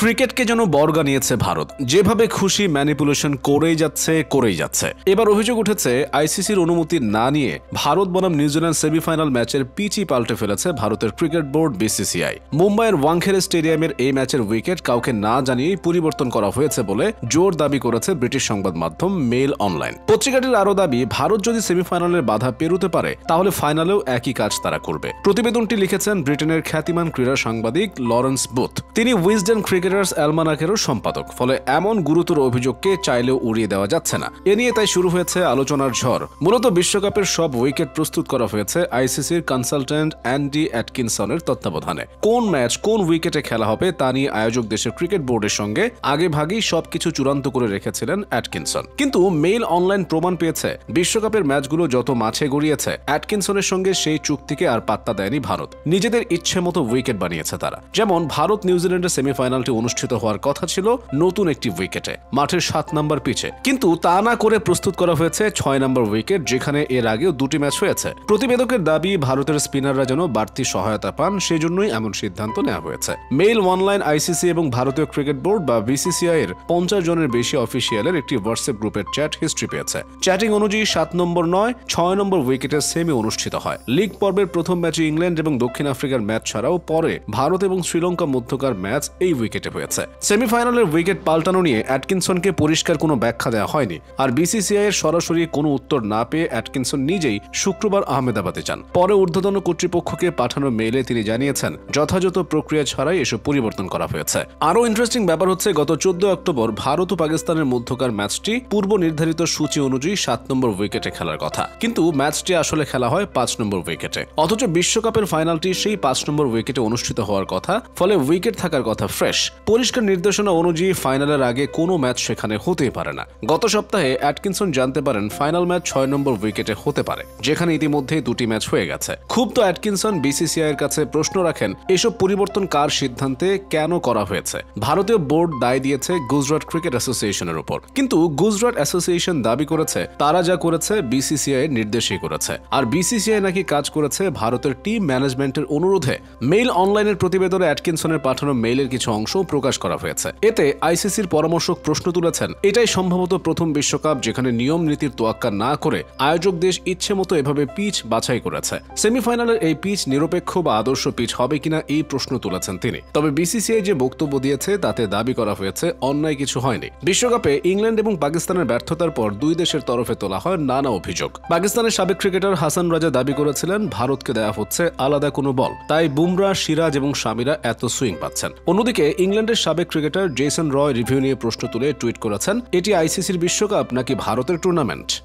ক্রিকেটকে যেন বর্গা নিয়েছে ভারত, যেভাবে খুশি ম্যানিপুলেশন করেই যাচ্ছে। এবার অভিযোগ উঠেছে আইসিসির অনুমতি না নিয়ে ভারত বনাম নিউজিল্যান্ড সেমিফাইনাল ম্যাচের পিচই পাল্টে ফেলেছে ভারতের ক্রিকেট বোর্ড বিসিসিআই। মুম্বাইয়ের ওয়াংখেড়ে স্টেডিয়ামের এই ম্যাচের উইকেট কাউকে না জানিয়েই পরিবর্তন করা হয়েছে বলে জোর দাবি করেছে ব্রিটিশ সংবাদ মাধ্যম মেইল অনলাইন। পত্রিকাটির আরও দাবি, ভারত যদি সেমিফাইনালের বাধা পেরোতে পারে তাহলে ফাইনালেও একই কাজ তারা করবে। প্রতিবেদনটি লিখেছেন ব্রিটেনের খ্যাতিমান ক্রীড়া সাংবাদিক লরেন্স বুথ। তিনি উইজডেন ক্রিকেটার্স অ্যালমানাকেরও সম্পাদক। ফলে এমন গুরুতর অভিযোগকে চাইলেও উড়িয়ে দেওয়া যাচ্ছে না। এ নিয়ে তাই শুরু হয়েছে আলোচনার ঝড়। মূলত বিশ্বকাপের সব উইকেট প্রস্তুত করা হয়েছে আইসিসির কনসালটেন্ট অ্যান্ডি অ্যাটকিনসনের তত্ত্বাবধানে। কোন ম্যাচ কোন উইকেটে খেলা হবে তা নিয়ে আয়োজক দেশের ক্রিকেট বোর্ডের সঙ্গে আগেভাগেই সবকিছু চূড়ান্ত করে রেখেছিলেন অ্যাটকিনসন। কিন্তু মেইল অনলাইন প্রমাণ পেয়েছে বিশ্বকাপের ম্যাচগুলো যত মাঠে গড়িয়েছে, অ্যাটকিনসনের সঙ্গে সেই চুক্তিকে আর পাত্তা দেয়নি ভারত। নিজেদের ইচ্ছে মতো উইকেট বানিয়েছে তারা। যেমন ভারত নিউজিল্যান্ডের সেমিফাইনালটি অনুষ্ঠিত হওয়ার কথা ছিল নতুন একটি উইকেটে, মাঠের 7 নম্বর পিচে, কিন্তু তা না করে প্রস্তুত করা হয়েছে 6 নম্বর উইকেট, যেখানে এর আগেও 2টি ম্যাচ হয়েছে। প্রতিবেদকের দাবি, ভারতের স্পিনাররা যেন বাড়তি সহায়তা পান, সেজন্যই এমন সিদ্ধান্ত নেওয়া হয়েছে। মেইল অনলাইন আইসিসি এবং ভারতীয় ক্রিকেট বোর্ড বা বিসিসিআই এর 50 জনের বেশি অফিসিয়ালের একটি হোয়াটসঅ্যাপ গ্রুপের চ্যাট হিস্ট্রি পেয়েছে। চ্যাটিং অনুযায়ী 7 নম্বর নয় 6 নম্বর উইকেটের সেমি অনুষ্ঠিত হয়। লিগ পর্বের প্রথম ম্যাচে ইংল্যান্ড এবং দক্ষিণ আফ্রিকার ম্যাচ ছাড়াও পরে ভারত এবং শ্রীলঙ্কা মধ্যকার ম্যাচ এই উইকেটে হয়েছে। সেমিফাইনালের উইকেট পাল্টানো নিয়ে অ্যাটকিনসনকে পরিষ্কার কোনো ব্যাখ্যা দেওয়া হয়নি। আর বিসিসিআই এর সরাসরি কোনো উত্তর না পেয়ে অ্যাটকিনসন নিজেই শুক্রবার আহমেদাবাদে যান। পরে ঊর্ধ্বতন কর্তৃপক্ষকে পাঠানো মেইলে তিনি জানিয়েছেন, যথাযথ প্রক্রিয়া ছাড়াই এসব পরিবর্তন করা হয়েছে। আরও ইন্টারেস্টিং ব্যাপার হচ্ছে, গত 14 অক্টোবর ভারত ও পাকিস্তানের মধ্যকার ম্যাচটি পূর্ব নির্ধারিত সূচি অনুযায়ী 7 নম্বর উইকেটে খেলার কথা, কিন্তু ম্যাচটি আসলে খেলা হয় 5 নম্বর উইকেটে। অথচ বিশ্বকাপের ফাইনালটি সেই 5 নম্বর উইকেটে অনুষ্ঠিত হওয়ার কথা, ফলে উইকেট থাকার কথা ফ্রেশ। পরিষ্কার নির্দেশনা অনুযায়ী ফাইনালের আগে কোনো ম্যাচ সেখানে হতেই পারে না। গত সপ্তাহে অ্যাটকিনসন জানতে পারেন ফাইনাল ম্যাচ 6 নম্বর উইকেটে হতে পারে, যেখানে ইতিমধ্যেই 2টি ম্যাচ হয়ে গেছে। খুব তো অ্যাটকিনসন বিসিসিআই এর কাছে প্রশ্ন রাখেন, এসব পরিবর্তন কার সিদ্ধান্তে কেন করা হয়েছে। ভারতীয় বোর্ড দায় দিয়েছে গুজরাট ক্রিকেট অ্যাসোসিয়েশনের উপর, কিন্তু গুজরাট অ্যাসোসিয়েশন দাবি করেছে তারা যা করেছে বিসিসিআই এর নির্দেশেই করেছে, আর বিসিসিআই নাকি কাজ করেছে ভারতের টিম ম্যানেজমেন্টের অনুরোধে। মেইল অনলাইনের প্রতিবেদনে অ্যাটকিনসনের পাঠানো মেইলের কিছু অংশ প্রকাশ করা হয়েছে। এতে আইসিসির পরামর্শক প্রশ্ন তুলেছেন, এটাই সম্ভবত প্রথম বিশ্বকাপ যেখানে নিয়ম নীতির তোয়াক্কা না করে আয়োজক দেশ ইচ্ছে মতো এভাবে পিচ বাছাই করেছে। সেমিফাইনালের এই পিচ নিরপেক্ষ বা আদর্শ পিচ হবে কিনা এই প্রশ্ন তুলেছেন তিনি। তবে বিসিসিআই যে বক্তব্য দিয়েছে তাতে দাবি করা হয়েছে অন্যায় কিছু হয়নি। বিশ্বকাপে ইংল্যান্ড এবং পাকিস্তানের ব্যর্থতার পর দুই দেশের তরফে তোলা হয় নানা অভিযোগ। পাকিস্তানের সাবেক ক্রিকেটার হাসান রাজা দাবি করেছিলেন ভারতকে দেয়া হচ্ছে আলাদা কোনো বল, তাই বুমরা, সিরাজ এবং শামিরা এত সুইং পাচ্ছেন। অন্যদিকে ইংল্যান্ডের সাবেক ক্রিকেটার জেসন রয় রিভিউ নিয়ে প্রশ্ন তুলে টুইট করেছেন, এটি আইসিসির বিশ্বকাপ নাকি ভারতের টুর্নামেন্ট।